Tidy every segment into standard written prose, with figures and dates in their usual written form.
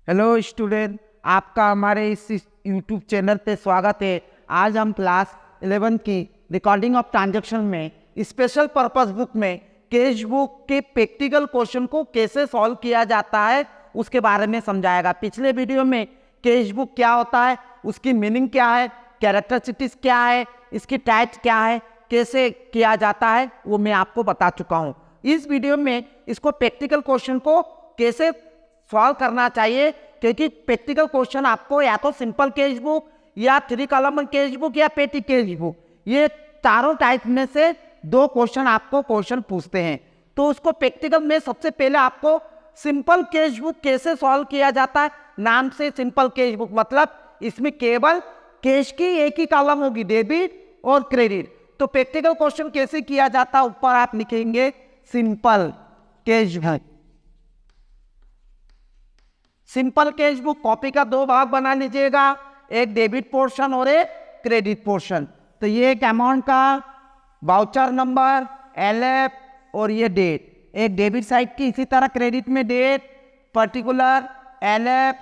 Hello student, आपका हमारे इस यूट्यूब चैनल पे स्वागत है। आज हम क्लास 11 की रिकॉर्डिंग ऑफ ट्रांजैक्शन में स्पेशल पर्पस बुक में कैश बुक के प्रैक्टिकल क्वेश्चन को कैसे सॉल्व किया जाता है उसके बारे में समझाएगा। पिछले वीडियो में कैश बुक क्या होता है, उसकी मीनिंग क्या है, कैरेक्टरिस्टिक्स क्या है, इसकी टाइप क्या है, कैसे किया जाता है, वो मैं आपको बता चुका हूँ। इस वीडियो में इसको प्रैक्टिकल क्वेश्चन को कैसे सॉल्व करना चाहिए, क्योंकि प्रैक्टिकल क्वेश्चन आपको या तो सिंपल कैश बुक या 3 कॉलम कैश बुक या पेटी कैश बुक, ये चारों टाइप में से 2 क्वेश्चन आपको क्वेश्चन पूछते हैं। तो उसको प्रैक्टिकल में सबसे पहले आपको सिंपल कैश बुक कैसे सॉल्व किया जाता है। नाम से सिंपल कैश बुक मतलब इसमें केवल कैश की एक ही कॉलम होगी, डेबिट और क्रेडिट। तो प्रैक्टिकल क्वेश्चन कैसे किया जाता है, ऊपर आप लिखेंगे simple cash book. Simple cash book copy का 2 भाग बना लीजिएगा, एक डेबिट पोर्शन और एक क्रेडिट पोर्शन। तो ये एक अमाउंट का वाउचर नंबर, एलएफ और ये डेट, एक डेबिट साइड की, इसी तरह क्रेडिट में date, particular, LF,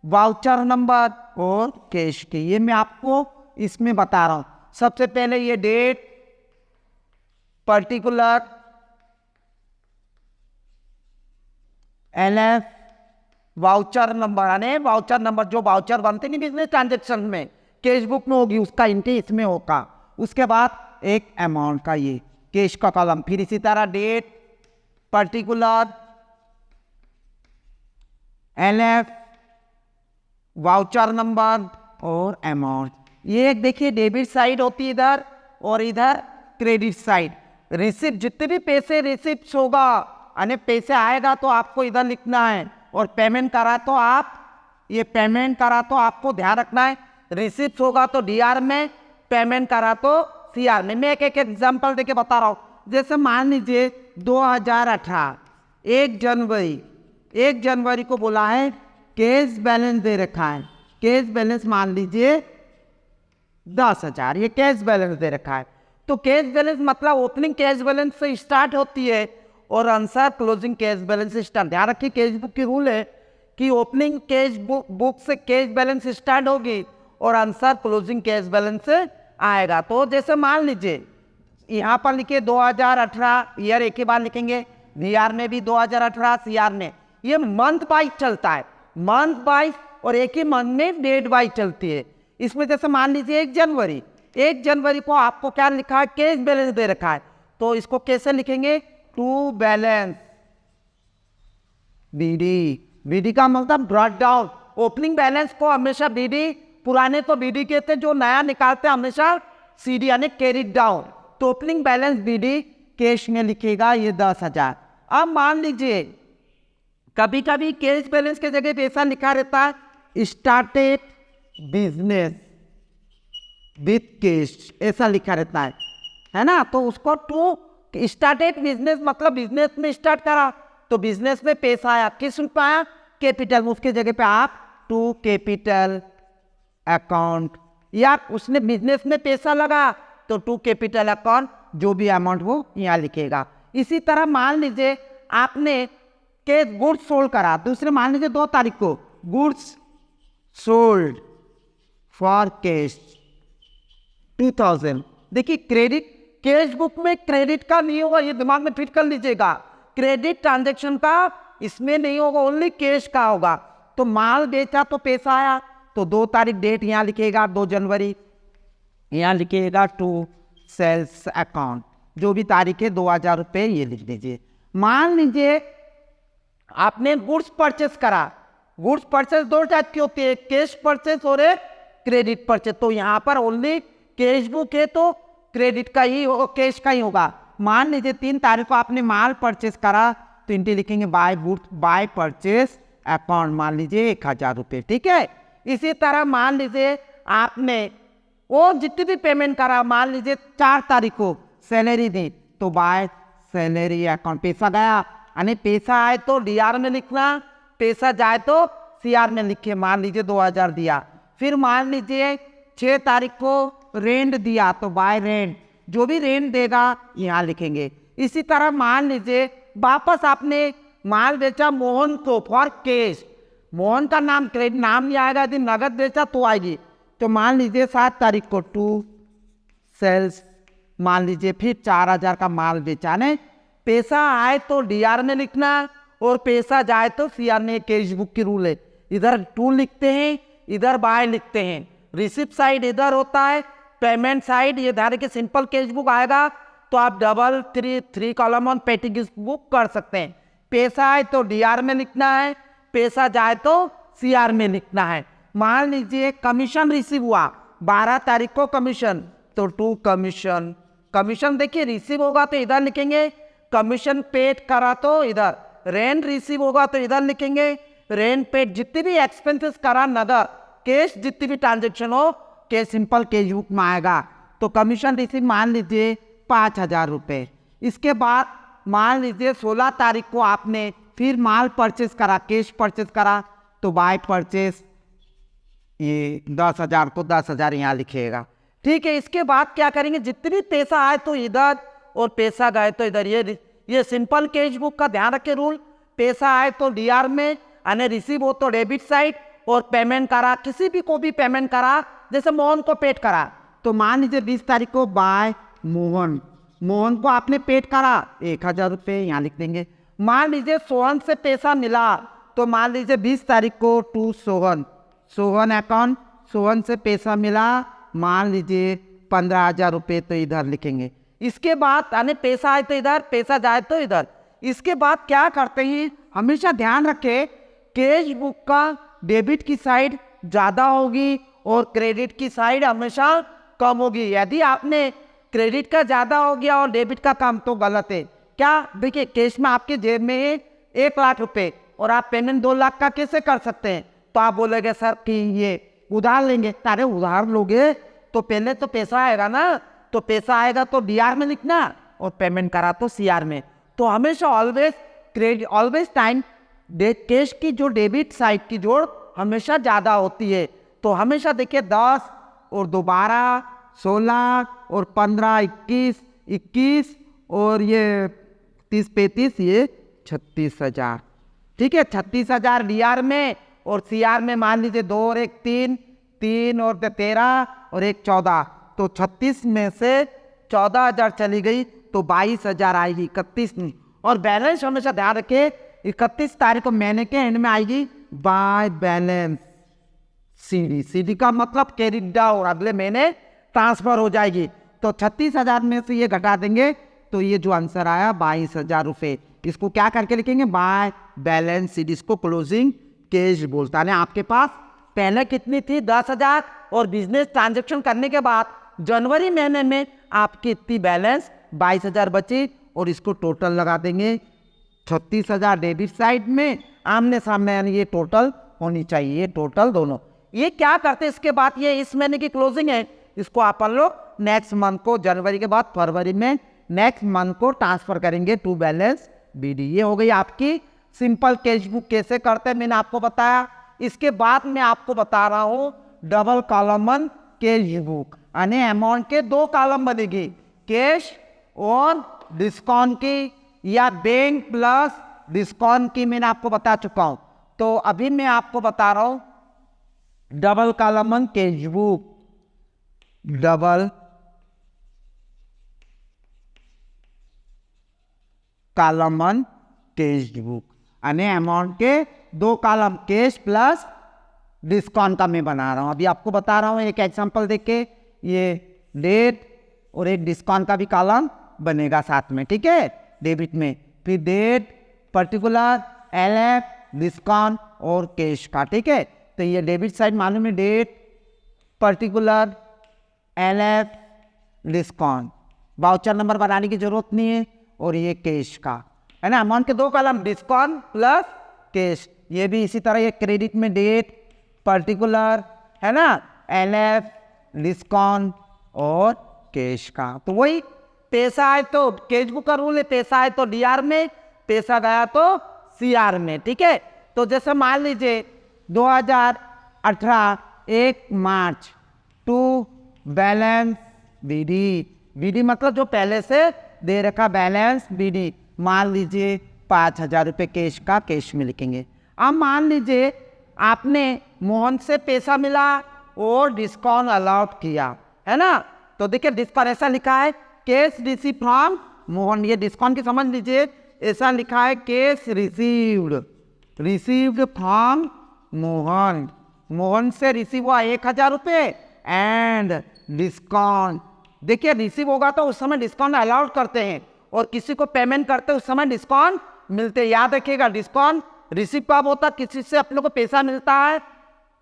voucher number और कैश के। ये मैं आपको इसमें बता रहा हूं। सबसे पहले ये date, particular, LF, voucher number, यानी वाउचर नंबर जो वाउचर बनते नहीं बिजनेस ट्रांजेक्शन में, कैश बुक में होगी, उसका एंट्री इसमें होगा। उसके बाद एक अमाउंट का ये कैश का कॉलम, फिर इसी तरह date, particular, LF, voucher number और अमाउंट। ये एक देखिए डेबिट साइड होती है इधर, और इधर क्रेडिट साइड। रिसिप्ट, जितने भी पैसे रिसिप्ट होगा यानी पैसे आएगा तो आपको इधर लिखना है, और पेमेंट करा तो आप ये पेमेंट करा तो आपको ध्यान रखना है। रिसिप्ट होगा तो डीआर में, पेमेंट करा तो सीआर में। मैं एक एग्जांपल देके बता रहा हूँ। जैसे मान लीजिए 2018 1 जनवरी को बोला है कैश बैलेंस दे रखा है। कैश बैलेंस मान लीजिए 10,000, ये कैश बैलेंस दे रखा है। तो कैश बैलेंस मतलब ओपनिंग कैश बैलेंस से स्टार्ट होती है और आंसर क्लोजिंग कैश बैलेंस से स्टार्ट। ध्यान रखिए कैश बुक की रूल है कि ओपनिंग कैश बुक से कैश बैलेंस स्टार्ट होगी और आंसर क्लोजिंग कैश बैलेंस से आएगा। तो जैसे मान लीजिए यहाँ पर लिखिए 2018, ईयर एक ही बार लिखेंगे, वीआर में भी 2018, सीआर में। ये मंथ वाइज चलता है, मंथ वाइज, और एक ही मंथ में डेट वाइज चलती है। इसमें जैसे मान लीजिए 1 जनवरी को आपको क्या लिखा है, कैश बैलेंस दे रखा है। तो इसको कैसे लिखेंगे, टू बैलेंस बीडी। बीडी का मतलब ब्रॉट डाउन। ओपनिंग बैलेंस को हमेशा बीडी, पुराने तो बीडी कहते हैं, जो नया निकालते हैं हमेशा सीडी यानी कैरिड डाउन। तो ओपनिंग बैलेंस बीडी कैश में लिखेगा ये 10,000। अब मान लीजिए कभी कभी कैश बैलेंस के जगह पैसा लिखा रहता है स्टार्टेड बिजनेस विथ कैश, ऐसा लिखा रहता है ना। तो उसको टू स्टार्टेड बिजनेस मतलब बिजनेस में स्टार्ट करा, तो बिजनेस में पैसा आया, किस रूप में आया, कैपिटल। उसके जगह पे आप टू कैपिटल अकाउंट, या उसने बिजनेस में पैसा लगा तो टू कैपिटल अकाउंट, जो भी अमाउंट वो यहाँ लिखेगा। इसी तरह मान लीजिए आपने कैश गुड्स सोल्ड करा, दूसरे मान लीजिए 2 तारीख को गुड्स सोल्ड फॉर कैश 2000। देखिए क्रेडिट कैश बुक में क्रेडिट का नहीं होगा, ये दिमाग में फिट कर लीजिएगा। क्रेडिट ट्रांजैक्शन का इसमें नहीं होगा, ओनली कैश का होगा। तो माल बेचा तो पैसा आया, तो 2 तारीख डेट यहाँ लिखेगा 2 जनवरी, यहाँ लिखिएगा टू सेल्स अकाउंट, जो भी तारीख है 2,000 रुपये ये लिख दीजिए। मान लीजिए आपने गुड्स परचेस करा। गुड्स परचेस 2 टाइप की होती है, कैश परचेस और एक क्रेडिट परचेस। तो यहाँ पर ओनली कैश बुक है तो क्रेडिट का ही कैश का ही होगा। मान लीजिए 3 तारीख को आपने माल परचेस करा, तो इंटी लिखेंगे by goods by purchase account, मान लीजिए 1,000 रुपये, ठीक है। इसी तरह मान लीजिए आपने वो जितनी भी पेमेंट करा, मान लीजिए 4 तारीख को सैलरी दी, तो बाय सैलरी अकाउंट, पैसा गया यानी पैसा आए तो डीआर में लिखना, पैसा जाए तो सीआर में लिखिए। मान लीजिए 2,000 दिया। फिर मान लीजिए 6 तारीख को रेंट दिया, तो बाय रेंट, जो भी रेंट देगा यहाँ लिखेंगे। इसी तरह मान लीजिए वापस आपने माल बेचा मोहन को फॉर कैश, मोहन का नाम क्रेडिट नाम नहीं आएगा, यदि नगद बेचा तो आएगी। तो मान लीजिए 7 तारीख को टू सेल्स, मान लीजिए फिर 4000 का माल बेचा ने, पैसा आए तो डीआर में लिखना और पैसा जाए तो सीआर में। कैश बुक की रूल है, इधर टू लिखते हैं, इधर बाय लिखते हैं। रिसिप्ट साइड इधर होता है, पेमेंट साइड ये ध्यान रखिए। सिंपल कैश बुक आएगा तो आप 3 कॉलम ऑन पेटी कैश बुक कर सकते हैं। पैसा आए तो डीआर में लिखना है, पैसा जाए तो सीआर में लिखना है। मान लीजिए कमीशन रिसीव हुआ 12 तारीख को कमीशन, तो टू कमीशन। कमीशन देखिए रिसीव होगा तो इधर लिखेंगे, कमीशन पेड करा तो इधर, रेंट रिसीव होगा तो इधर लिखेंगे, रेंट पेड। जितनी भी एक्सपेंसेस करा नगद कैश, जितनी भी ट्रांजेक्शन हो के सिंपल कैश बुक में आएगा। तो कमीशन रिसीव मान लीजिए 5000 रुपये। इसके बाद मान लीजिए 16 तारीख को आपने फिर माल परचेस करा, कैश परचेस करा, तो बाय परचेस ये 10,000 को 10,000 यहाँ लिखिएगा। ठीक है, इसके बाद क्या करेंगे, जितनी पैसा आए तो इधर और पैसा गए तो इधर। ये सिंपल कैश बुक का ध्यान रखे रूल। पैसा आए तो डीआर में, यानी रिसीव हो तो डेबिट साइड, और पेमेंट करा किसी भी को भी पेमेंट करा, जैसे मोहन को पेड करा, तो मान लीजिए 20 तारीख को बाय मोहन, मोहन को आपने पेड करा 1000 रुपये, यहाँ लिख देंगे। मान लीजिए सोहन से पैसा मिला, तो मान लीजिए 20 तारीख को टू सोहन, सोहन अकाउंट, सोहन से पैसा मिला मान लीजिए 15,000 रुपये, तो इधर लिखेंगे। इसके बाद यानी पैसा आए तो इधर, पैसा जाए तो इधर। इसके बाद क्या करते हैं, हमेशा ध्यान रखें कैश बुक का डेबिट की साइड ज़्यादा होगी और क्रेडिट की साइड हमेशा कम होगी। यदि आपने क्रेडिट का ज़्यादा हो गया और डेबिट का कम, तो गलत है। क्या देखिए, कैश में आपके जेब में है 1 लाख रुपए और आप पेमेंट 2 लाख का कैसे कर सकते हैं? तो आप बोलेंगे सर कि ये उधार लेंगे। अरे उधार लोगे तो पहले तो पैसा आएगा ना, तो पैसा आएगा तो डीआर में लिखना और पेमेंट करा तो सीआर में। तो हमेशा always credit, always time cash की जो डेबिट साइड की जोड़ हमेशा ज़्यादा होती है। तो हमेशा देखिए 10 और 2 12, 16 और 15 21 और ये 30 35, ये 36,000। ठीक है, 36,000 डीआर में और सीआर में मान लीजिए 2 और 1 3 और 13 और 1 14, तो 36 में से 14,000 चली गई तो 22,000 आएगी 31 में। और बैलेंस हमेशा ध्यान रखें 31 तारीख को महीने के एंड में आएगी बाय बैलेंस सीडी। सीडी का मतलब कैरिड डाउन, अगले महीने ट्रांसफर हो जाएगी। तो 36,000 में से ये घटा देंगे तो ये जो आंसर आया 22,000 रुपये। इसको क्या करके लिखेंगे, बाय बैलेंस सीडी। इसको क्लोजिंग कैश बोलता है। आपके पास पहले कितनी थी 10,000 और बिजनेस ट्रांजेक्शन करने के बाद जनवरी महीने में आपकी इतनी बैलेंस 22,000 बची और इसको टोटल लगा देंगे 36,000 डेबिट साइड में, आमने सामने, यानी ये टोटल होनी चाहिए, ये टोटल दोनों। ये क्या करते हैं इसके बाद, ये इस महीने की क्लोजिंग है, इसको अपन लोग नेक्स्ट मंथ को, जनवरी के बाद फरवरी में नेक्स्ट मंथ को ट्रांसफर करेंगे टू बैलेंस बीडी। ये हो गई आपकी सिंपल कैश बुक कैसे करते हैं, मैंने आपको बताया। इसके बाद मैं आपको बता रहा हूँ डबल कॉलम कैश बुक, यानी अमाउंट के 2 कॉलम बनेगी, कैश और डिस्काउंट की या बैंक प्लस डिस्काउंट की, मैंने आपको बता चुका हूँ। तो अभी मैं आपको बता रहा हूँ double column cash book, double column cash book, यानी अमाउंट के 2 कॉलम कैश प्लस डिस्काउंट का मैं बना रहा हूँ। अभी आपको बता रहा हूँ एक एग्जांपल देख के, ये डेट और एक डिस्काउंट का भी कॉलम बनेगा साथ में। ठीक है, डेबिट में फिर डेट, पर्टिकुलर, एलएफ, डिस्काउंट और कैश का। ठीक है, तो ये डेबिट साइड मालूम है, date, particular, LF, discount. Voucher number बनाने की जरूरत नहीं है। और ये कैश का है ना, अमाउंट के 2 कॉलम डिस्काउंट प्लस कैश। ये भी इसी तरह, ये क्रेडिट में डेट, पर्टिकुलर है ना, एलएफ, डिस्काउंट और कैश का। तो वही पैसा आए तो कैश बुक का रूल है, पैसा आए तो डीआर में, पैसा गया तो सीआर में। ठीक है, तो जैसे मान लीजिए 2018 1 मार्च टू बैलेंस बीडी। बीडी मतलब जो पहले से दे रखा बैलेंस बीडी, मान लीजिए 5,000 रुपये कैश का, कैश में लिखेंगे। अब मान लीजिए आपने मोहन से पैसा मिला और डिस्काउंट अलाउड किया, है ना। तो देखिए डिस्काउंट ऐसा लिखा है कैश रिसीव फ्रॉम मोहन, ये डिस्काउंट की समझ लीजिए, ऐसा लिखा है cash received from Mohan, Mohan से रिसीव हुआ 1000 रुपये एंड डिस्काउंट। देखिए रिसीव होगा तो उस समय डिस्काउंट अलाउड करते हैं और किसी को पेमेंट करते उस समय डिस्काउंट मिलते हैं। याद रखिएगा डिस्काउंट रिसीव कब होता, किसी से अपन लोग को पैसा मिलता है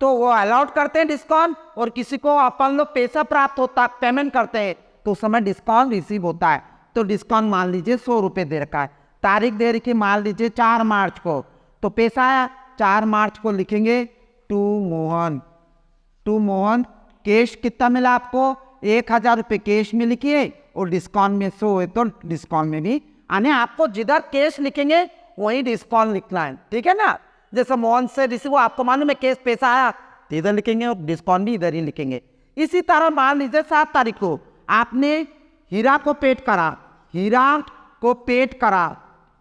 तो वो अलाउड करते हैं डिस्काउंट, और किसी को अपन लोग पैसा प्राप्त होता पेमेंट करते हैं तो उस समय डिस्काउंट रिसीव होता है। तो डिस्काउंट मान लीजिए 100 रुपये दे रखा है, तारीख दे रखी मान लीजिए 4 मार्च को, तो पैसा आया 4 मार्च को लिखेंगे टू मोहन। कैश कितना मिला आपको 1000 रुपये कैश में लिखिए और डिस्काउंट में 100 है तो डिस्काउंट में भी यानी आपको जिधर कैश लिखेंगे वही डिस्काउंट लिखना है, ठीक है ना। जैसे मोहन से रिसीव आपको मालूम है कैश पैसा आया तो इधर लिखेंगे और डिस्काउंट भी इधर ही लिखेंगे। इसी तरह मान लीजिए 7 तारीख को आपने हीरा को पेड करा,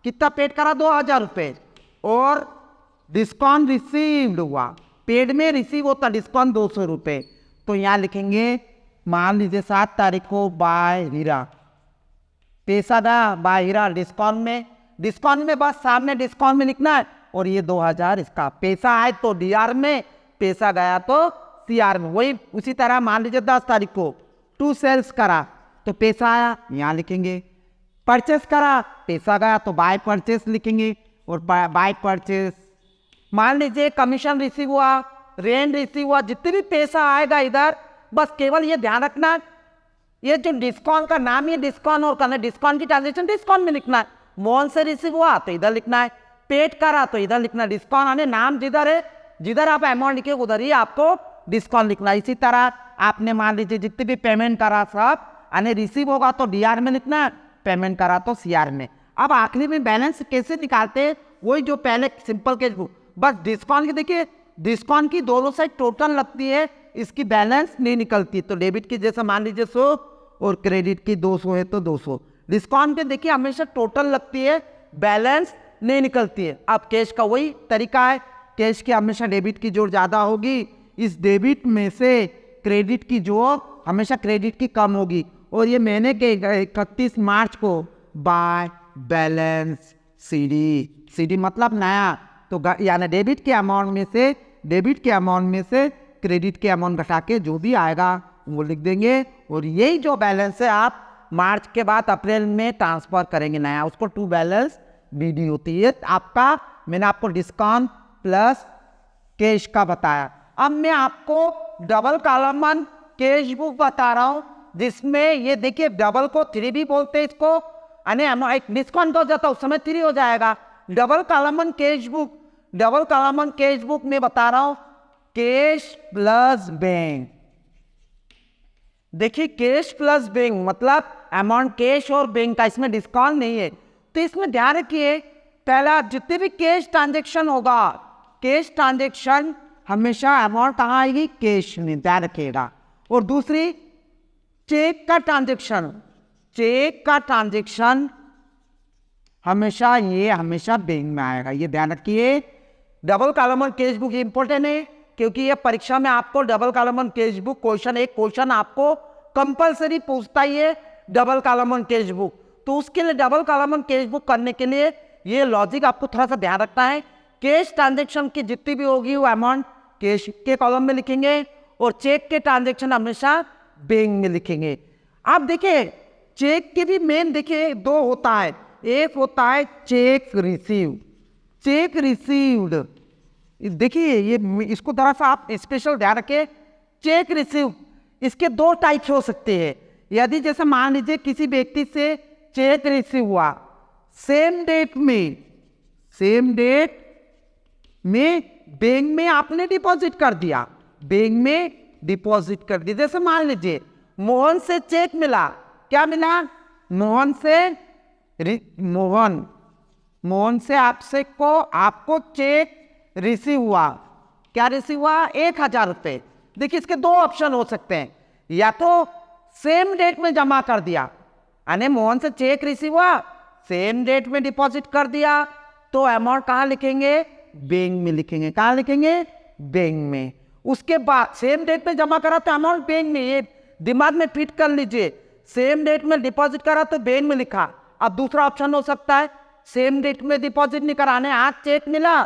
कितना पेड करा 2000 रुपये, और डिस्काउंट रिसीव्ड हुआ, पेड में रिसीव होता डिस्काउंट 200 रुपये, तो यहाँ लिखेंगे मान लीजिए 7 तारीख को बाय हीरा, पैसा था बाय हीरा, डिस्काउंट में बस सामने डिस्काउंट में लिखना है और ये 2000 इसका पैसा आए तो डीआर में, पैसा गया तो सीआर में। वही उसी तरह मान लीजिए 10 तारीख को टू सेल्स करा तो पैसा आया यहाँ लिखेंगे, परचेस करा पैसा गया तो बाय परचेस लिखेंगे और बाय परचेस। मान लीजिए कमीशन रिसीव हुआ, रेंट रिसीव हुआ, जितने भी पैसा आएगा इधर बस केवल ये ध्यान रखना ये जो डिस्काउंट का नाम है डिस्काउंट और करना, डिस्काउंट की ट्रांजेक्शन डिस्काउंट में लिखना है। मोहन से रिसीव हुआ तो इधर लिखना है, पेड करा तो इधर लिखना है, डिस्काउंट आने नाम जिधर है जिधर आप अमाउंट लिखे उधर ही आपको डिस्काउंट लिखना है। इसी तरह आपने मान लीजिए जितने भी पेमेंट करा सब यानी रिसीव होगा तो डीआर में लिखना है, पेमेंट करा तो सीआर में। अब आखिरी में बैलेंस कैसे निकालते हैं, वही जो पहले सिंपल कैश बुक, बस डिस्काउंट की देखिए डिस्काउंट की दोनों साइड टोटल लगती है, इसकी बैलेंस नहीं निकलती। तो डेबिट की जैसे मान लीजिए 100 और क्रेडिट की 200 है तो 200। डिस्काउंट पे देखिए हमेशा टोटल लगती है, बैलेंस नहीं निकलती है। अब कैश का वही तरीका है, कैश की हमेशा डेबिट की जोड़ ज़्यादा होगी, इस डेबिट में से क्रेडिट की जोड़ हमेशा क्रेडिट की कम होगी। और ये महीने के 31 मार्च को बाय बैलेंस सीडी मतलब नया, तो यानी डेबिट के अमाउंट में से क्रेडिट के अमाउंट घटा के जो भी आएगा वो लिख देंगे। और यही जो बैलेंस है आप मार्च के बाद अप्रैल में ट्रांसफर करेंगे नया, उसको टू बैलेंस बीडी होती है आपका। मैंने आपको डिस्काउंट प्लस कैश का बताया। अब मैं आपको डबल कॉलम कैश बुक बता रहा हूँ, जिसमें ये देखिए डबल को 3 भी बोलते हैं इसको, यानी एक डिस्काउंट हो जाता है उस समय 3 हो जाएगा। डबल कॉलम कैश बुक में बता रहा हूँ कैश प्लस बैंक। देखिए कैश प्लस बैंक मतलब अमाउंट कैश और बैंक का, इसमें डिस्काउंट नहीं है। तो इसमें ध्यान रखिए पहला जितने भी कैश ट्रांजेक्शन होगा, कैश ट्रांजेक्शन हमेशा अमाउंट कहाँ आएगी कैश में, ध्यान रखिएगा। और दूसरी चेक का ट्रांजेक्शन हमेशा बैंक में आएगा, ये ध्यान रखिए। Double column cash book important है क्योंकि ये परीक्षा में आपको double column cash book question आपको कंपलसरी पूछता ही है डबल कॉलम कैश बुक। तो उसके लिए डबल कॉलम कैश बुक करने के लिए ये लॉजिक आपको थोड़ा सा ध्यान रखना है। कैश ट्रांजेक्शन की जितनी भी होगी वो अमाउंट कैश के कॉलम में लिखेंगे और चेक के ट्रांजेक्शन हमेशा बैंक में लिखेंगे। अब देखिए चेक के भी मेन देखिए 2 होता है, एक होता है चेक रिसीव्ड। देखिए ये इसको थोड़ा सा आप स्पेशल ध्यान रखें, चेक रिसीव इसके 2 टाइप्स हो सकते हैं। यदि जैसे मान लीजिए किसी व्यक्ति से चेक रिसीव हुआ सेम डेट में बैंक में आपने डिपॉजिट कर दिया, जैसे मान लीजिए मोहन से चेक मिला, क्या मिला मोहन से आपको चेक रिसीव हुआ, क्या रिसीव हुआ 1000 रुपये। देखिए इसके 2 ऑप्शन हो सकते हैं, या तो सेम डेट में जमा कर दिया, यानी मोहन से चेक रिसीव हुआ सेम डेट में डिपॉजिट कर दिया, तो अमाउंट कहाँ लिखेंगे बैंक में लिखेंगे, कहाँ लिखेंगे बैंक में। उसके बाद सेम डेट में जमा करा तो अमाउंट बैंक में, ये दिमाग में फिट कर लीजिए। सेम डेट में डिपॉजिट करा तो बैंक में लिखा। अब दूसरा ऑप्शन हो सकता है सेम डेट में डिपॉजिट नहीं कराने, आज चेक मिला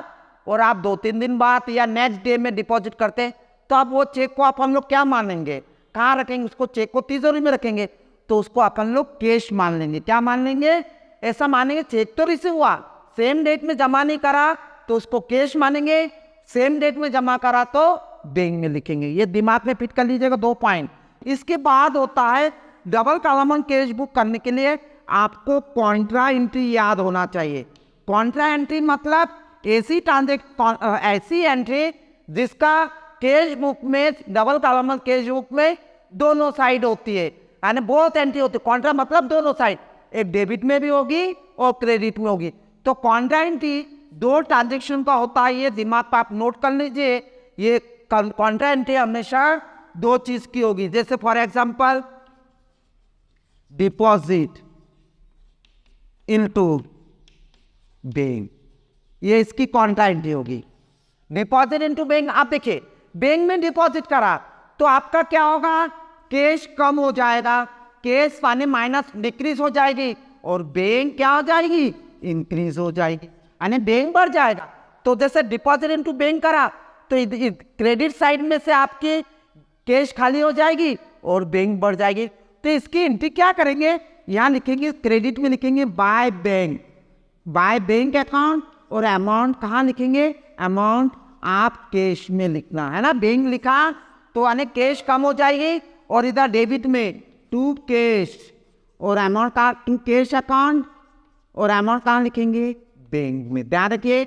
और आप 2-3 दिन बाद या नेक्स्ट डे में डिपॉजिट करते, तो अब वो चेक को आप हम लोग क्या मानेंगे, कहाँ रखेंगे उसको? चेक को तिजोरी में रखेंगे, तो उसको अपन लोग कैश मान लेंगे। क्या मान लेंगे? ऐसा मानेंगे चेक तो रिसीव हुआ, सेम डेट में जमा नहीं करा तो उसको कैश मानेंगे, सेम डेट में जमा करा तो बैंक में लिखेंगे। ये दिमाग में फिट कर लीजिएगा 2 पॉइंट। इसके बाद होता है डबल कॉलम कैश बुक करने के लिए आपको कॉन्ट्रा एंट्री याद होना चाहिए। कॉन्ट्रा एंट्री मतलब ऐसी एंट्री जिसका कैश बुक में, डबल कॉलम कैश बुक में दोनों साइड होती है, यानी बहुत एंट्री होती है। कॉन्ट्रा मतलब दोनों साइड, एक डेबिट में भी होगी और क्रेडिट में होगी। तो कॉन्ट्रा एंट्री 2 ट्रांजेक्शन का होता है, ये दिमाग पर आप नोट कर लीजिए। ये कॉन्ट्रा एंट्री हमेशा 2 चीज की होगी। जैसे for example deposit into bank, ये इसकी कॉन्ट्रा एंट्री होगी। डिपॉजिट इनटू बैंक, आप देखिए बैंक में डिपॉजिट करा तो आपका क्या होगा? कैश कम हो जाएगा, कैश माने माइनस डिक्रीज हो जाएगी, और बैंक क्या हो जाएगी? इंक्रीज हो जाएगी, यानी बैंक बढ़ जाएगा। तो जैसे डिपॉजिट इनटू बैंक करा तो क्रेडिट साइड में से आपकी कैश खाली हो जाएगी और बैंक बढ़ जाएगी। तो इसकी एंट्री क्या करेंगे? यहाँ लिखेंगे, क्रेडिट में लिखेंगे by bank, by bank account, और अमाउंट कहाँ लिखेंगे? अमाउंट आप कैश में लिखना है ना। बैंक लिखा तो यानी कैश कम हो जाएगी, और इधर डेबिट में टू कैश, और अमाउंट का टू कैश अकाउंट, और अमाउंट कहाँ लिखेंगे? बैंक में। ध्यान रखिए,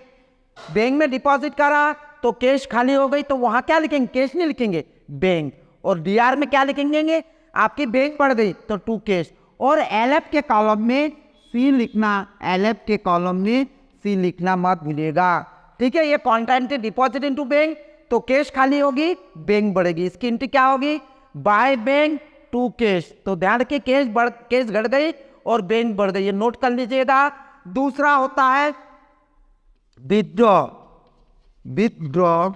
बैंक में डिपॉजिट करा तो कैश खाली हो गई, तो वहां क्या लिखेंगे? कैश नहीं लिखेंगे, बैंक। और डीआर में क्या लिखेंगे? आपकी बैंक बढ़ गई तो टू कैश, और एलएफ के कॉलम में सी लिखना, एलएफ के कॉलम में सी लिखना मत भूलिएगा, ठीक है। ये contra entry deposit into bank, तो कैश खाली होगी, बैंक बढ़ेगी। इसकी एंट्री क्या होगी? By bank to cash. तो ध्यान रखिए, कैश घट गई और बैंक बढ़ गई, ये नोट कर लीजिएगा। दूसरा होता है withdraw, withdraw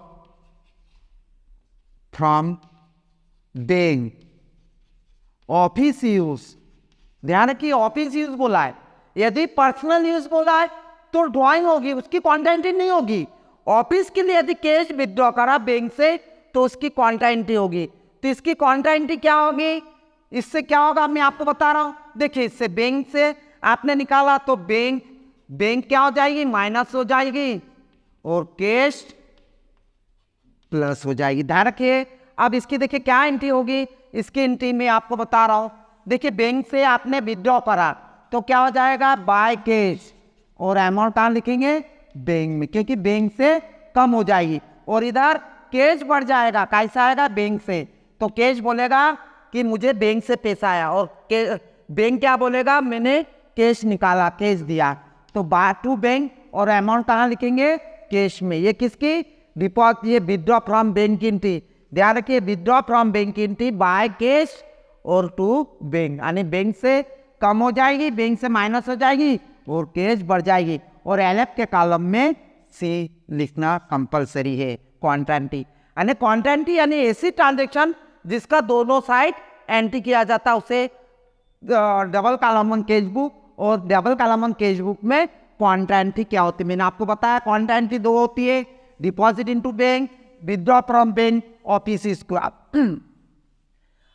from bank office use. ध्यान रखिए, ऑफिस यूज बोला है। यदि पर्सनल यूज बोला है तो ड्रॉइंग होगी, उसकी कॉन्ट्रा एंट्री नहीं होगी। ऑफिस के लिए यदि कैश विथड्रॉ करा बैंक से तो उसकी कॉन्ट्रा एंट्री होगी। तो इसकी कॉन्ट्रा एंट्री क्या होगी? इससे क्या होगा मैं आपको बता रहा हूं। देखिए, इससे बैंक से आपने निकाला तो बैंक क्या हो जाएगी? माइनस हो जाएगी, और कैश प्लस हो जाएगी। ध्यान रखिए। अब इसकी देखिए क्या एंट्री होगी? इसकी एंट्री में आपको बता रहा हूं। देखिए, बैंक से आपने विथड्रॉ करा तो क्या हो जाएगा? बाय कैश, और अमाउंट कहाँ लिखेंगे? बैंक में, क्योंकि बैंक से कम हो जाएगी। और इधर कैश बढ़ जाएगा, कैसा आएगा? बैंक से। तो कैश बोलेगा कि मुझे बैंक से पैसा आया, और बैंक क्या बोलेगा? मैंने कैश निकाला, कैश दिया। तो बाय टू बैंक, और अमाउंट कहाँ लिखेंगे? कैश में। ये किसकी? डिपॉजिट, ये विथड्रॉ फ्रॉम बैंक की एंट्री। ध्यान रखिए, विथड्रॉ फ्रॉम बैंक की एंट्री बाय कैश और टू बैंक, यानी बैंक से कम हो जाएगी, बैंक से माइनस हो जाएगी, और कैश बढ़ जाएगी। और एलएफ के कॉलम में सी लिखना कंपलसरी है। कॉन्ट्रा एंट्री यानी कॉन्ट्रा एंट्री यानी ऐसी ट्रांजेक्शन जिसका दोनों साइड एंट्री किया जाता है, उसे डबल कॉलम कैश बुक। और डबल कॉलम कैश बुक में कॉन्ट्रा एंट्री क्या होती है? मैंने आपको बताया कॉन्ट्रा एंट्री 2 होती है, deposit into bank, withdraw from bank, office इसको।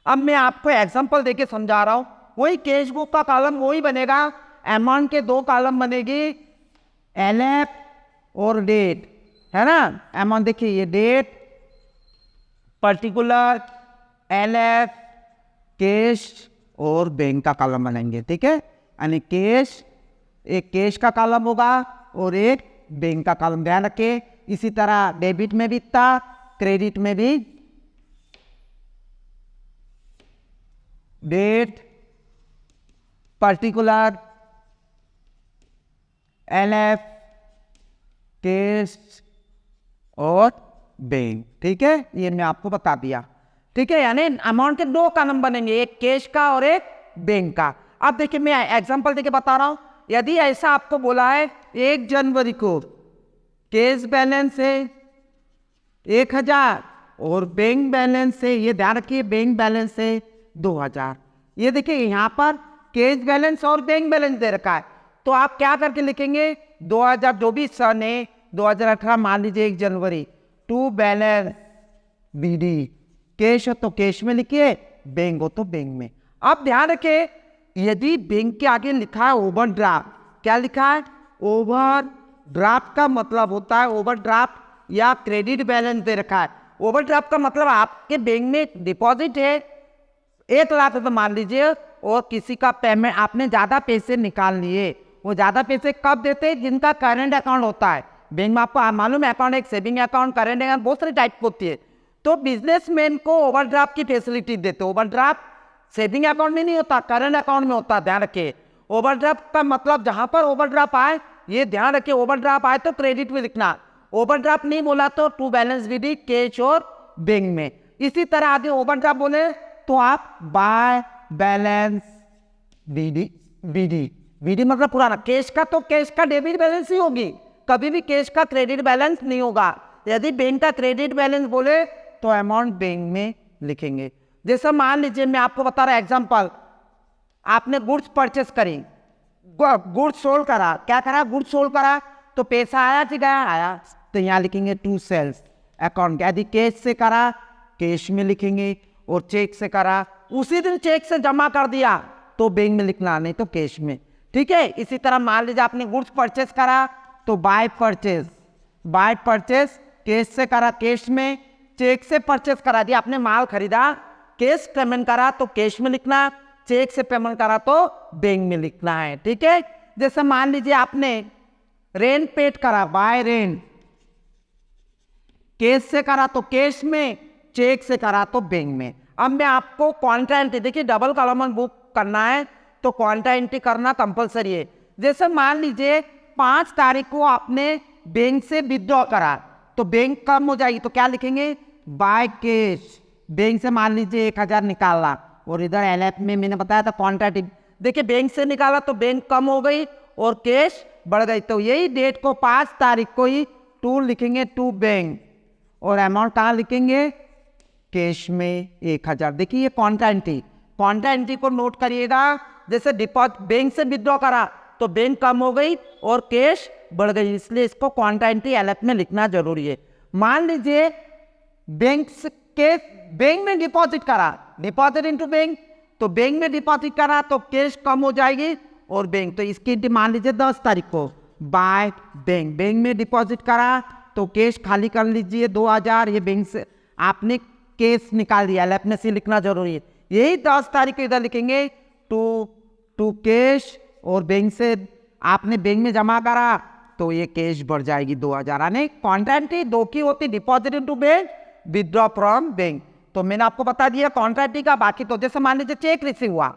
अब मैं आपको एग्जांपल देके समझा रहा हूं। वही कैश बुक का कॉलम वही बनेगा, अमाउंट के 2 कॉलम बनेगी, एलएफ और डेट, है ना। अमाउंट देखिए, ये डेट, पर्टिकुलर, एलएफ, कैश और बैंक का कॉलम बनेंगे, ठीक है। यानी कैश, एक कैश का कॉलम होगा और एक बैंक का कॉलम। ध्यान रखिए। इसी तरह डेबिट में भी था, क्रेडिट में भी डेट, पर्टिकुलर, एलएफ, कैश और बैंक, ठीक है। ये मैं आपको बता दिया, ठीक है। यानी अमाउंट के 2 कॉलम बनेंगे, एक कैश का और एक बैंक का। अब देखिए, मैं एग्जांपल देके बता रहा हूं। यदि ऐसा आपको बोला है 1 जनवरी को कैश बैलेंस है 1000 और बैंक बैलेंस है, ये ध्यान रखिए बैंक बैलेंस है 2000। ये देखिए यहाँ पर कैश बैलेंस और बैंक बैलेंस दे रखा है, तो आप क्या करके लिखेंगे 2000 जो भी सन है 2018 मान लीजिए 1 जनवरी, टू बैलेंस बीडी, कैश हो तो कैश में लिखिए, बैंक हो तो बैंक में। अब ध्यान रखें यदि बैंक के आगे लिखा है ओवरड्राफ्ट, क्या लिखा है ओवरड्राफ्ट का मतलब होता है ओवरड्राफ्ट या क्रेडिट बैलेंस दे रखा है। ओवरड्राफ्ट का मतलब आपके बैंक में डिपॉजिट है 1 लाख रुपये मान लीजिए, और किसी का पेमेंट आपने ज़्यादा पैसे निकाल लिए। वो ज़्यादा पैसे कब देते हैं जिनका करंट अकाउंट होता है बैंक में, आपको मालूम है अकाउंट एक सेविंग अकाउंट करंट अकाउंट बहुत सारी टाइप होती है, तो बिजनेसमैन को ओवरड्राफ्ट की फैसिलिटी देते। ओवरड्राफ्ट सेविंग अकाउंट में नहीं होता, करंट अकाउंट में होता, ध्यान रखिए। ओवरड्राफ्ट का मतलब जहां पर ओवरड्राफ्ट आए, ये ध्यान रखिए ओवरड्राफ्ट आए तो क्रेडिट में लिखना, ओवरड्राफ्ट नहीं बोला तो टू बैलेंस विधि कैश और बैंक में। इसी तरह आगे ओवरड्राफ्ट बोले तो आप बाय बैलेंस विधि, विधि मतलब पुराना, कैश का तो कैश का डेबिट बैलेंस ही होगी, कभी भी कैश का क्रेडिट बैलेंस नहीं होगा। यदि बैंक का क्रेडिट बैलेंस बोले तो अमाउंट बैंक में लिखेंगे। जैसे मान लीजिए मैं आपको बता रहा एग्जांपल, आपने गुड्स परचेस करी, गुड्स सोल्ड करा, क्या करा गुड्स सोल्ड करा, तो पैसा आया कि गया, आया, तो यहाँ लिखेंगे टू सेल्स अकाउंट। यदि कैश से करा कैश में लिखेंगे, और चेक से करा उसी दिन चेक से जमा कर दिया तो बैंक में लिखना, नहीं तो कैश में, ठीक है। इसी तरह मान लीजिए आपने गुड्स परचेस करा तो by purchase, by purchase cash से करा कैश में, चेक से परचेस करा दिया, आपने माल खरीदा कैश पेमेंट करा तो कैश में लिखना, चेक से पेमेंट करा तो बैंक में लिखना है, ठीक है। जैसे मान लीजिए आपने रेंट पेड करा बाय रेंट, कैश से करा तो कैश में, चेक से करा तो बैंक में। अब मैं आपको क्वांटा एंट्री, देखिए डबल कॉलम बुक करना है तो क्वांटा एंट्री करना कंपलसरी है। जैसे मान लीजिए 5 तारीख को आपने बैंक से विथड्रॉ करा तो बैंक कम हो जाएगी, तो क्या लिखेंगे बाय कैश, बैंक से मान लीजिए 1000 निकाला, और इधर एलएफ में मैंने बताया था क्वांटिटी, देखिए बैंक से निकाला तो बैंक कम हो गई और कैश बढ़ गई, तो यही डेट को 5 तारीख को ही टू लिखेंगे टू बैंक, और अमाउंट कहाँ लिखेंगे कैश में 1000। देखिए ये क्वांटिटी, क्वांटा एंट्री को नोट करिएगा। जैसे डिपॉजिट बैंक से विथड्रॉ करा तो बैंक कम हो गई और कैश बढ़ गई, इसलिए इसको क्वांटा एंट्री एलएफ में लिखना जरूरी है। मान लीजिए बैंक में डिपॉजिट करा, डिपॉजिट इनटू बैंक, तो बैंक में डिपॉजिट करा तो कैश कम हो जाएगी और बैंक, तो इसकी मान लीजिए 10 तारीख को बाय बैंक, बैंक में डिपॉजिट करा तो कैश खाली कर लीजिए 2000, ये बैंक से आपने कैश निकाल दिया, एलएफ में से लिखना जरूरी है। यही 10 तारीख को इधर लिखेंगे टू कैश, और बैंक से आपने बैंक में जमा करा तो ये कैश बढ़ जाएगी 2000, यानी क्वांटिटी दो की होती, deposit into bank, withdraw from bank. तो मैंने आपको बता दिया क्वांटिटी का। बाकी तो जैसे मान लीजिए चेक रिसीव हुआ,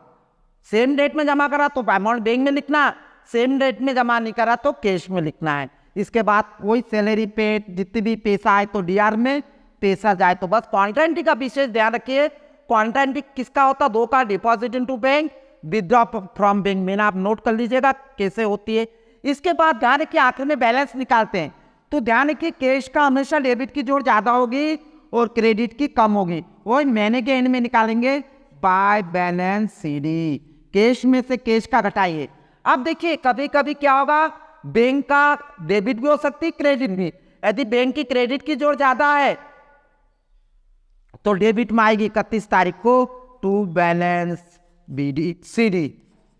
सेम डेट में जमा करा तो अमाउंट बैंक में लिखना, सेम डेट में जमा नहीं करा तो कैश में लिखना है। इसके बाद वही सैलरी पेड, जितनी भी पैसा आए तो डीआर में, पैसा जाए तो बस। क्वांटिटी का विशेष ध्यान रखिए, क्वांटिटी किसका होता है, 2 का, deposit into bank, withdraw from bank. मैंने आप नोट कर लीजिएगा कैसे होती है। इसके बाद ध्यान रखिए आखिर में बैलेंस निकालते हैं, तो ध्यान रखिए कैश का हमेशा डेबिट की जोड़ ज्यादा होगी और क्रेडिट की कम होगी, वही महीने के एंड में निकालेंगे बाय बैलेंस सीडी, कैश में से कैश का घटाइए। अब देखिए कभी कभी क्या होगा, बैंक का डेबिट भी हो सकती है क्रेडिट भी। यदि बैंक की क्रेडिट की जोड़ ज्यादा है तो डेबिट में आएगी 31 तारीख को टू बैलेंस बीडी सीडी,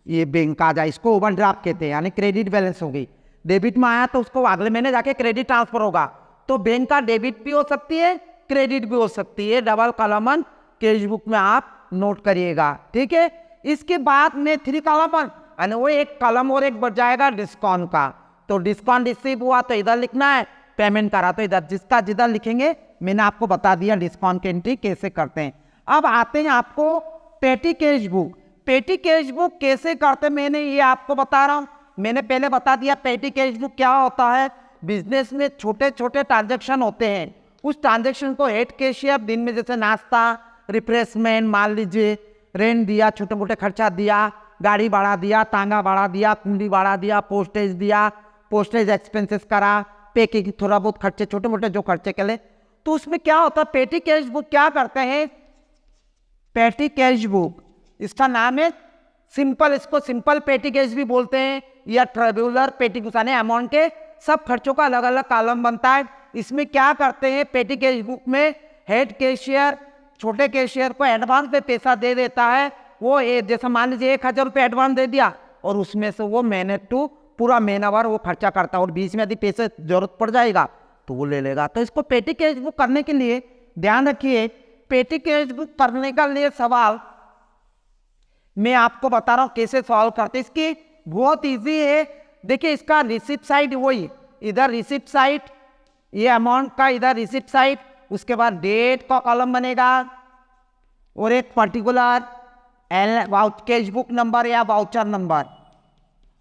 ये बैंक का आ जाए, इसको ओवरड्राफ्ट कहते हैं, यानी क्रेडिट बैलेंस होगी। डेबिट में आया तो उसको अगले महीने जाके क्रेडिट ट्रांसफर होगा, तो बैंक का डेबिट भी हो सकती है क्रेडिट भी हो सकती है। डबल कॉलम कैश बुक में आप नोट करिएगा, ठीक है। इसके बाद में 3 कॉलम, यानी वो एक कॉलम और एक बढ़ जाएगा डिस्काउंट का, तो डिस्काउंट रिसीव हुआ तो इधर लिखना है, पेमेंट करा तो इधर, जिसका जिधर लिखेंगे। मैंने आपको बता दिया डिस्काउंट की एंट्री कैसे करते हैं। अब आते हैं आपको पेटी कैश बुक। पेटी कैश बुक कैसे करते हैं मैंने ये आपको बता रहा हूँ। मैंने पहले बता दिया पेटी कैश बुक क्या होता है। बिजनेस में छोटे छोटे ट्रांजेक्शन होते हैं, उस ट्रांजेक्शन को हेड कैशियर दिन में जैसे नाश्ता, रिफ्रेशमेंट, मान लीजिए रेंट दिया, छोटे मोटे खर्चा दिया, गाड़ी भाड़ा दिया, तांगा भाड़ा दिया, कुंडी भाड़ा दिया, पोस्टेज दिया, पोस्टेज एक्सपेंसेस करा, पैकिंग, थोड़ा बहुत खर्चे छोटे मोटे जो खर्चे के लिए तो उसमें क्या होता है, पेटी कैश बुक क्या करते हैं, पेटी कैश बुक इसका नाम है सिंपल, इसको सिंपल पेटी कैश भी बोलते हैं या ट्रेवलर पेटी कैश, अमाउंट के सब खर्चों का अलग अलग कॉलम बनता है। इसमें क्या करते हैं, पेटी कैश बुक में हेड कैशियर छोटे कैशियर को एडवांस पे पैसा दे देता है। वो जैसे मान लीजिए 1,000 रुपये एडवांस दे दिया और उसमें से वो महीने टू पूरा महीना भर वो खर्चा करता है और बीच में यदि पैसे जरूरत पड़ जाएगा तो वो ले लेगा। तो इसको पेटी कैश बुक करने के लिए ध्यान रखिए, पेटी कैश बुक करने का लिए सवाल मैं आपको बता रहा हूँ कैसे सॉल्व करते। इसकी बहुत इजी है। देखिए इसका रिसिप्ट साइड वही, इधर रिसिप्ट साइड ये अमाउंट का, इधर रिसिप्ट साइड, उसके बाद डेट का कॉलम बनेगा और एक पर्टिकुलर कैश बुक नंबर या वाउचर नंबर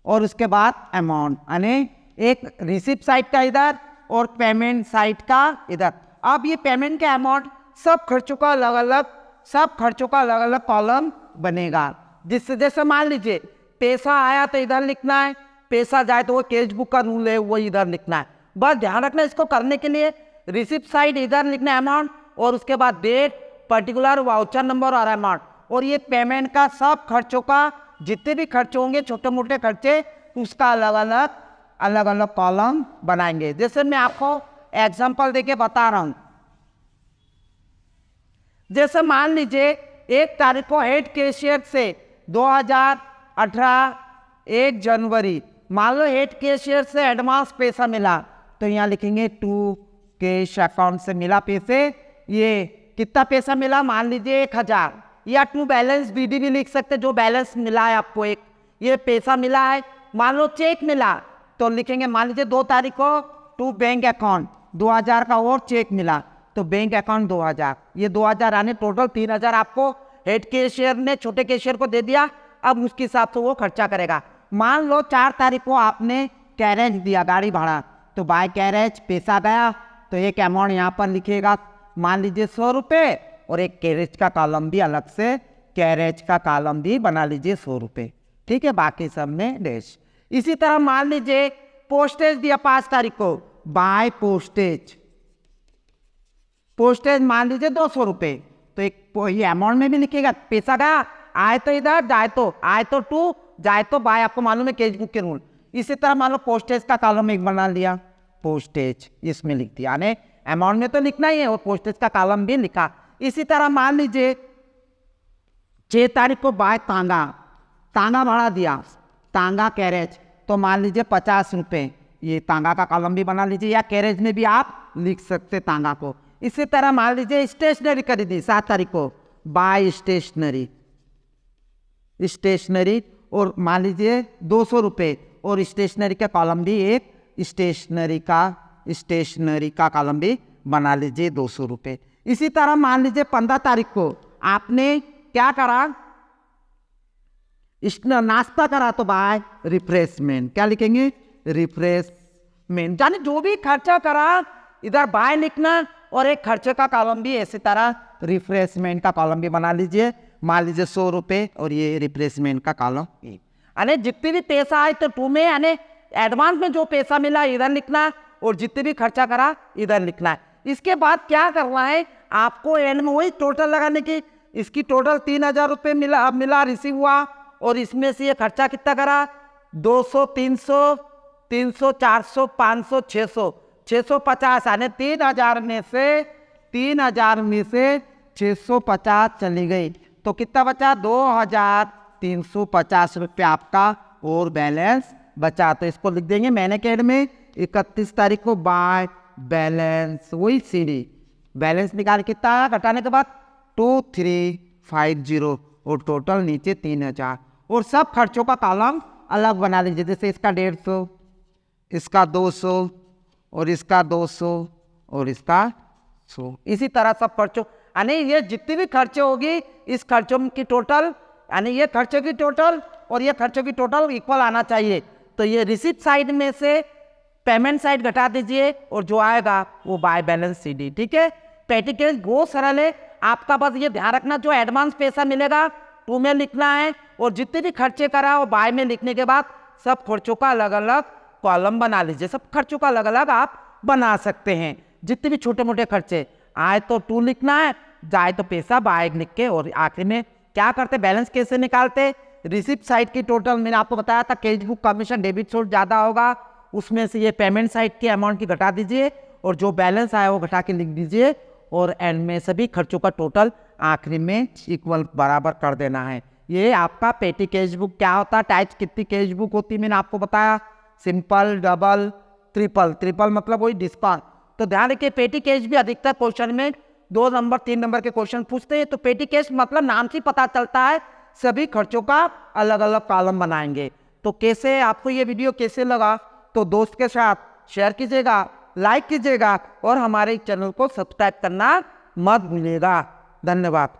और उसके बाद अमाउंट, यानी एक रिसिप्ट साइड का इधर और पेमेंट साइड का इधर। अब ये पेमेंट के अमाउंट सब खर्चों का अलग अलग, सब खर्चों का अलग अलग कॉलम बनेगा। जिससे जैसे मान लीजिए पैसा आया तो इधर लिखना है, पैसा जाए तो वो कैश बुक का रूल है वो इधर लिखना है। बस ध्यान रखना इसको करने के लिए रिसिप्ट साइड इधर लिखना है अमाउंट और उसके बाद डेट, पर्टिकुलर, वाउचर नंबर और अमाउंट। और ये पेमेंट का सब खर्चों का जितने भी खर्चे होंगे छोटे मोटे खर्चे उसका अलग अलग कॉलम बनाएंगे। जैसे मैं आपको एग्जांपल देके बता रहा हूँ, जैसे मान लीजिए 1 तारीख को हेड कैशियर से 2018 1 जनवरी मान लो हेड कैशियर से एडवांस पैसा मिला तो यहाँ लिखेंगे टू कैश अकाउंट से मिला पैसे। ये कितना पैसा मिला, मान लीजिए 1,000 या टू बैलेंस बीडी भी लिख सकते, जो बैलेंस मिला है आपको एक ये पैसा मिला है। मान लो चेक मिला तो लिखेंगे मान लीजिए 2 तारीख को टू बैंक अकाउंट 2,000 का और चेक मिला तो बैंक अकाउंट 2,000, ये 2,000 आने टोटल 3,000 आपको हेड कैशियर ने छोटे कैशियर को दे दिया। अब उसके हिसाब से वो खर्चा करेगा। मान लो 4 तारीख को आपने कैरेज दिया गाड़ी भाड़ा तो बाय कैरेज पैसा गया तो एक अमाउंट यहाँ पर लिखेगा मान लीजिए 100 रुपये और एक कैरेज का कॉलम भी अलग से, कैरेज का कॉलम भी बना लीजिए 100 रुपये, ठीक है, बाकी सब में डैश। इसी तरह मान लीजिए पोस्टेज दिया 5 तारीख को बाय पोस्टेज, पोस्टेज मान लीजिए 200 रुपये तो एक ये अमाउंट में भी लिखेगा पैसा गया, आए तो इधर जाए तो आए तो टू जाए तो बाय, आपको मालूम है कैश बुक के रूल। इसी तरह मान लो पोस्टेज का कॉलम एक बना लिया, पोस्टेज इसमें लिख दिया, यानी अमाउंट में तो लिखना ही है और पोस्टेज का कॉलम भी लिखा। इसी तरह मान लीजिए 6 तारीख को बाय तांगा, तांगा भाड़ा दिया, तांगा कैरेज तो मान लीजिए 50 रुपये, ये तांगा का कॉलम भी बना लीजिए या कैरेज में भी आप लिख सकते तांगा को। इसी तरह मान लीजिए स्टेशनरी खरीदी 7 तारीख को बाय स्टेशनरी, स्टेशनरी और मान लीजिए 200 रुपये और स्टेशनरी का कॉलम भी एक स्टेशनरी का कॉलम भी बना लीजिए 200 रुपये। इसी तरह मान लीजिए 15 तारीख को आपने क्या करा, नाश्ता करा तो बाय रिफ्रेशमेंट, क्या लिखेंगे रिफ्रेशमेंट, यानी जो भी खर्चा करा इधर बाय लिखना और एक खर्चे का कॉलम भी इसी तरह रिफ्रेशमेंट का कॉलम भी बना लीजिए, मान लीजिए 100 रुपये और ये रिप्लेसमेंट का कॉलम। यानी जितने भी पैसा आए तो टू में, यानी एडवांस में जो पैसा मिला इधर लिखना और जितने भी खर्चा करा इधर लिखना है। इसके बाद क्या करना है आपको, एंड में वही टोटल लगाने की। इसकी टोटल 3,000 रुपये मिला रिसीव हुआ और इसमें से ये खर्चा कितना करा 200, 300, 300, 400, 500, 600, 650, यानी 3,000 में से 650 चली गई तो कितना बचा 2,350 रुपये आपका और बैलेंस बचा। तो इसको लिख देंगे महीने के एंड में 31 तारीख को बाय बैलेंस, वही सीडी बैलेंस निकाल कितना घटाने के बाद 2350 और टोटल नीचे 3,000 और सब खर्चों का कॉलम अलग बना लीजिए। जैसे इसका 150, इसका 200 और इसका 200 और इसका 100। इसी तरह सब खर्चों, यानी ये जितनी भी खर्चे होगी इस खर्चों की टोटल, यानी ये खर्चों की टोटल और ये खर्चों की टोटल इक्वल आना चाहिए। तो ये रिसिप्ट साइड में से पेमेंट साइड घटा दीजिए और जो आएगा वो बाय बैलेंस सीडी, ठीक है। पेटी कैश बहुत सरल है, आपका बस ये ध्यान रखना जो एडवांस पैसा मिलेगा टू में लिखना है और जितने भी खर्चे करा वो बाय में लिखने के बाद सब खर्चों का अलग अलग कॉलम बना लीजिए। सब खर्चों का अलग अलग आप बना सकते हैं। जितने भी छोटे मोटे खर्चे आए तो टू लिखना है, जाए तो पैसा बाय लिख के, और आखिरी में क्या करते, बैलेंस कैसे निकालते, रिसिप्ट साइड की टोटल मैंने आपको बताया था cash book commission debit source ज़्यादा होगा, उसमें से ये पेमेंट साइड की अमाउंट की घटा दीजिए और जो बैलेंस आया वो घटा के लिख दीजिए, और एंड में सभी खर्चों का टोटल आखिरी में इक्वल बराबर कर देना है। ये आपका पेटी कैश बुक क्या होता है, टाइप्स कितनी कैश बुक होती है मैंने आपको बताया, सिंपल, डबल, ट्रिपल। ट्रिपल मतलब वही डिस्काउंट। तो ध्यान रखिए पेटी कैश भी अधिकतर क्वेश्चन में 2 नंबर 3 नंबर के क्वेश्चन पूछते हैं। तो पेटी कैश मतलब नाम से पता चलता है, सभी खर्चों का अलग अलग कॉलम बनाएंगे। तो कैसे आपको ये वीडियो कैसे लगा, तो दोस्त के साथ शेयर कीजिएगा, लाइक कीजिएगा और हमारे चैनल को सब्सक्राइब करना मत भूलिएगा। धन्यवाद।